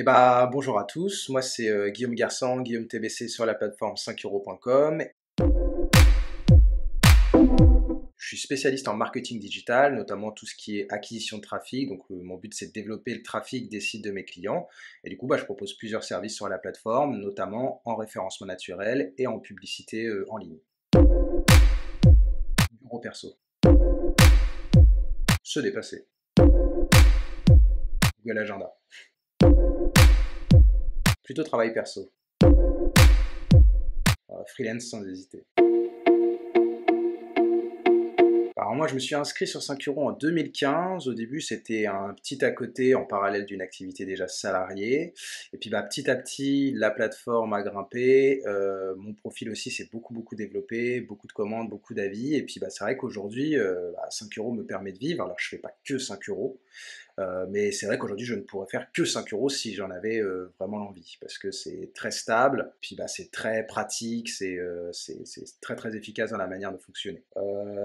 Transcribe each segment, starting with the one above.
Bonjour à tous, moi c'est Guillaume Garçon, Guillaume TBC sur la plateforme 5euros.com. Je suis spécialiste en marketing digital, notamment tout ce qui est acquisition de trafic. Donc mon but c'est de développer le trafic des sites de mes clients. Et du coup, je propose plusieurs services sur la plateforme, notamment en référencement naturel et en publicité en ligne. Bureau perso, se dépasser, Google Agenda. Plutôt travail perso, freelance sans hésiter. Alors moi, je me suis inscrit sur 5 euros en 2015. Au début, c'était un petit à côté en parallèle d'une activité déjà salariée. Et puis petit à petit, la plateforme a grimpé. Mon profil aussi s'est beaucoup développé, beaucoup de commandes, beaucoup d'avis. Et puis c'est vrai qu'aujourd'hui, 5 euros me permet de vivre. Alors je fais pas que 5 euros. Mais c'est vrai qu'aujourd'hui, je ne pourrais faire que 5 euros si j'en avais vraiment l'envie, parce que c'est très stable, puis c'est très pratique, c'est très efficace dans la manière de fonctionner.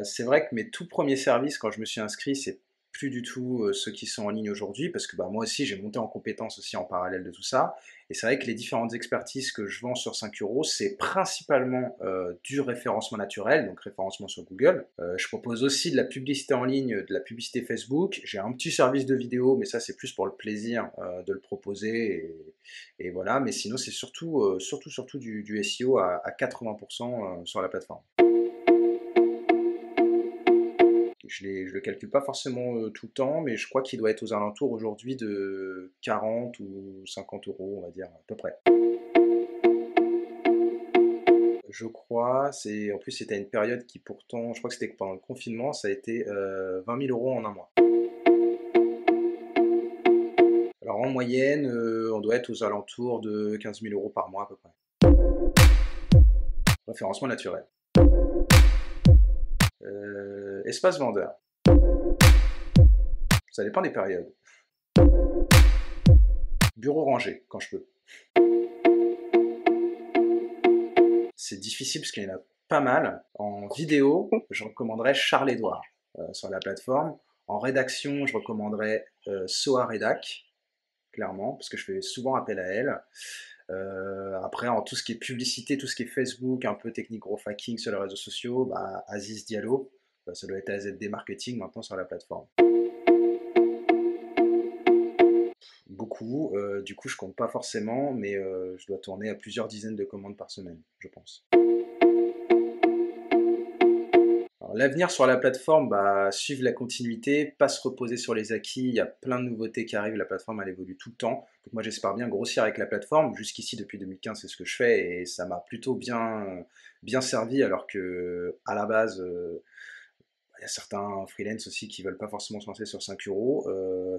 C'est vrai que mes tout premiers services, quand je me suis inscrit, c'est plus du tout ceux qui sont en ligne aujourd'hui, parce que moi aussi j'ai monté en compétences aussi en parallèle de tout ça, et c'est vrai que les différentes expertises que je vends sur 5 euros, c'est principalement du référencement naturel, donc référencement sur Google. Je propose aussi de la publicité en ligne, de la publicité Facebook. J'ai un petit service de vidéo, mais ça c'est plus pour le plaisir de le proposer. Et voilà, mais sinon c'est surtout du SEO à 80% sur la plateforme. Je le calcule pas forcément tout le temps, mais je crois qu'il doit être aux alentours aujourd'hui de 40 ou 50 euros, on va dire, à peu près. Je crois, en plus c'était une période qui pourtant, je crois que c'était pendant le confinement, ça a été 20 000 euros en un mois. Alors en moyenne, on doit être aux alentours de 15 000 euros par mois à peu près. Référencement naturel. Espace vendeur. Ça dépend des périodes. Bureau rangé, quand je peux. C'est difficile parce qu'il y en a pas mal. En vidéo, je recommanderais Charles-Édouard sur la plateforme. En rédaction, je recommanderais Soa Redac, clairement, parce que je fais souvent appel à elle. Après, en tout ce qui est publicité, tout ce qui est Facebook, un peu technique gros hacking sur les réseaux sociaux, Aziz Diallo, ça doit être AZD Marketing maintenant sur la plateforme. Beaucoup, du coup je compte pas forcément, mais je dois tourner à plusieurs dizaines de commandes par semaine, je pense. L'avenir sur la plateforme, suivre la continuité, pas se reposer sur les acquis. Il y a plein de nouveautés qui arrivent. La plateforme, elle évolue tout le temps. Donc moi, j'espère bien grossir avec la plateforme. Jusqu'ici, depuis 2015, c'est ce que je fais et ça m'a plutôt bien servi. Alors que à la base, il y a certains freelance aussi qui veulent pas forcément se lancer sur 5 euros.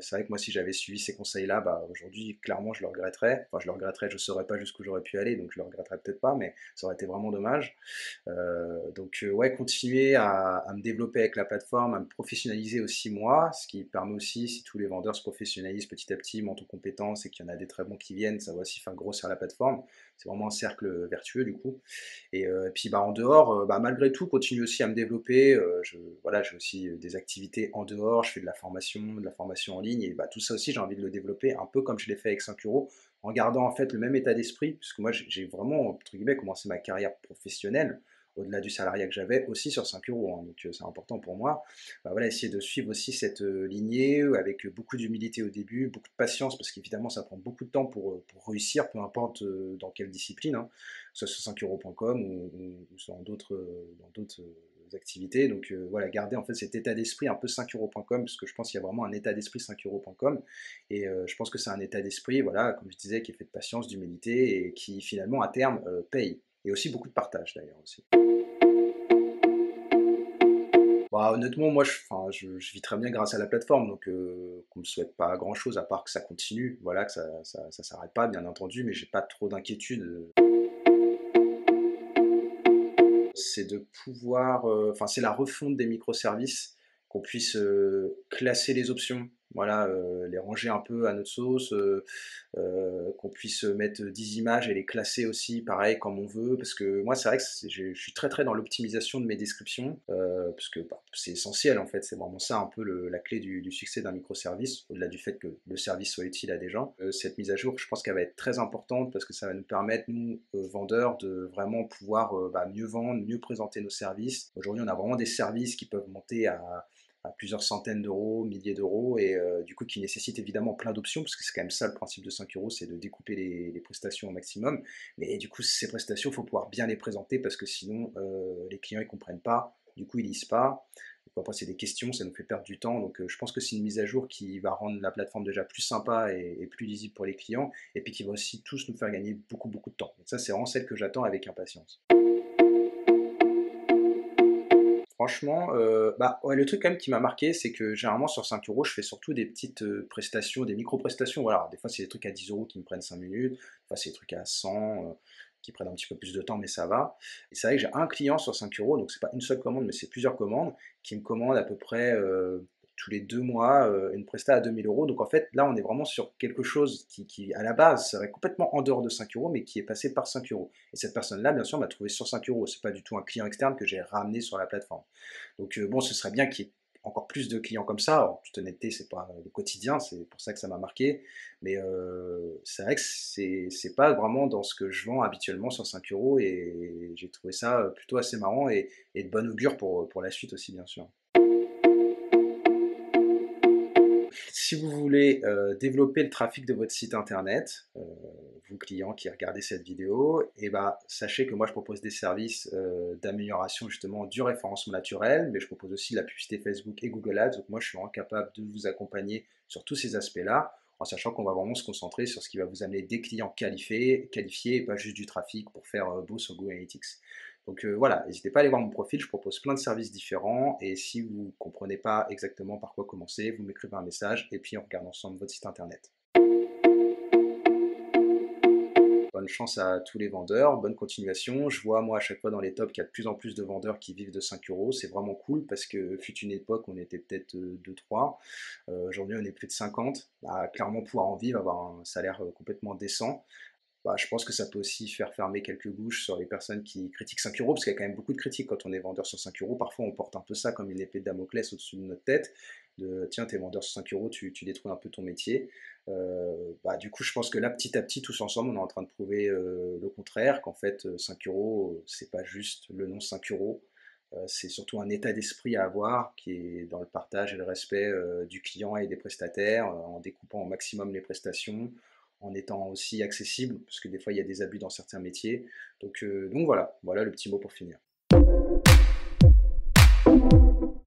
C'est vrai que moi, si j'avais suivi ces conseils-là, aujourd'hui, clairement, je le regretterais. Enfin, je le regretterais, je saurais pas jusqu'où j'aurais pu aller, donc je le regretterais peut-être pas, mais ça aurait été vraiment dommage. Ouais, continuer à me développer avec la plateforme, à me professionnaliser aussi moi, ce qui permet aussi, si tous les vendeurs se professionnalisent petit à petit, montent en compétences et qu'il y en a des très bons qui viennent, ça va aussi faire grossir la plateforme. C'est vraiment un cercle vertueux du coup. Et puis en dehors, malgré tout, continuer aussi à me développer. Voilà, j'ai aussi des activités en dehors, je fais de la formation en ligne, et tout ça aussi j'ai envie de le développer un peu comme je l'ai fait avec 5 euros, en gardant en fait le même état d'esprit, puisque moi j'ai vraiment, entre guillemets, commencé ma carrière professionnelle au-delà du salariat que j'avais aussi sur 5 euros, hein, donc c'est important pour moi. Voilà, essayer de suivre aussi cette lignée avec beaucoup d'humilité au début, beaucoup de patience, parce qu'évidemment ça prend beaucoup de temps pour réussir, peu importe dans quelle discipline, hein, que ce soit sur 5euros.com ou dans d'autres activités. Donc voilà, garder en fait cet état d'esprit un peu 5euros.com, parce que je pense qu'il y a vraiment un état d'esprit 5euros.com, et je pense que c'est un état d'esprit, voilà, comme je disais, qui est fait de patience, d'humilité, et qui finalement à terme paye. Et aussi beaucoup de partage d'ailleurs aussi. Honnêtement, moi, je vis très bien grâce à la plateforme, donc qu'on ne me souhaite pas grand-chose à part que ça continue, voilà, que ça s'arrête pas, bien entendu, mais j'ai pas trop d'inquiétude. C'est de pouvoir, c'est la refonte des microservices, qu'on puisse classer les options, Voilà, les ranger un peu à notre sauce, qu'on puisse mettre 10 images et les classer aussi pareil comme on veut. Parce que moi c'est vrai que je suis très très dans l'optimisation de mes descriptions, parce que bah, c'est essentiel en fait, c'est vraiment ça un peu la clé du succès d'un microservice, au-delà du fait que le service soit utile à des gens. Cette mise à jour, je pense qu'elle va être très importante parce que ça va nous permettre, nous, vendeurs, de vraiment pouvoir bah, mieux vendre, mieux présenter nos services. Aujourd'hui on a vraiment des services qui peuvent monter à plusieurs centaines d'euros, milliers d'euros, et du coup qui nécessite évidemment plein d'options, parce que c'est quand même ça le principe de 5 euros, c'est de découper les prestations au maximum. Mais du coup, ces prestations, il faut pouvoir bien les présenter, parce que sinon, les clients ils comprennent pas, du coup ils lisent pas. Donc après, c'est des questions, ça nous fait perdre du temps. Donc je pense que c'est une mise à jour qui va rendre la plateforme déjà plus sympa et plus lisible pour les clients, et puis qui va aussi tous nous faire gagner beaucoup, beaucoup de temps. Donc ça, c'est vraiment celle que j'attends avec impatience. Franchement, bah, ouais, le truc quand même qui m'a marqué, c'est que généralement sur 5 euros, je fais surtout des petites prestations, des micro-prestations. Voilà, des fois c'est des trucs à 10 euros qui me prennent 5 minutes, des fois c'est des trucs à 100 qui prennent un petit peu plus de temps, mais ça va. Et c'est vrai que j'ai un client sur 5 euros, donc c'est pas une seule commande, mais c'est plusieurs commandes, qui me commande à peu près tous les 2 mois une presta à 2 000 euros. Donc en fait, là, on est vraiment sur quelque chose qui, à la base, serait complètement en dehors de 5 euros, mais qui est passé par 5 euros. Et cette personne-là, bien sûr, m'a trouvé sur 5 euros. C'est pas du tout un client externe que j'ai ramené sur la plateforme. Donc bon, ce serait bien qu'il y ait encore plus de clients comme ça. En toute honnêteté, c'est pas le quotidien, c'est pour ça que ça m'a marqué. Mais c'est vrai que c'est pas vraiment dans ce que je vends habituellement sur 5 euros, et j'ai trouvé ça plutôt assez marrant et de bon augure pour la suite aussi, bien sûr. Si vous voulez développer le trafic de votre site internet, vous clients qui regardez cette vidéo, et bah, sachez que moi je propose des services d'amélioration justement du référencement naturel, mais je propose aussi de la publicité Facebook et Google Ads. Donc moi je suis vraiment capable de vous accompagner sur tous ces aspects-là, en sachant qu'on va vraiment se concentrer sur ce qui va vous amener des clients qualifiés et pas juste du trafic pour faire beau sur Google Analytics. Donc voilà, n'hésitez pas à aller voir mon profil, je propose plein de services différents, et si vous ne comprenez pas exactement par quoi commencer, vous m'écrivez un message et puis on regarde ensemble votre site internet. Bonne chance à tous les vendeurs, bonne continuation. Je vois moi à chaque fois dans les tops qu'il y a de plus en plus de vendeurs qui vivent de 5 euros. C'est vraiment cool parce que fut une époque on était peut-être 2-3. Aujourd'hui on est plus de 50. Bah, clairement pouvoir en vivre, avoir un salaire complètement décent. Bah, je pense que ça peut aussi faire fermer quelques bouches sur les personnes qui critiquent 5 euros, parce qu'il y a quand même beaucoup de critiques quand on est vendeur sur 5 euros. Parfois, on porte un peu ça comme une épée de Damoclès au-dessus de notre tête, de tiens, t'es vendeur sur 5 euros, tu détruis un peu ton métier. Bah, du coup, je pense que là, petit à petit, tous ensemble, on est en train de prouver le contraire, qu'en fait, 5 euros, c'est pas juste le nom 5 euros. C'est surtout un état d'esprit à avoir qui est dans le partage et le respect du client et des prestataires, en découpant au maximum les prestations, en étant aussi accessible, parce que des fois il y a des abus dans certains métiers. Donc voilà, voilà le petit mot pour finir.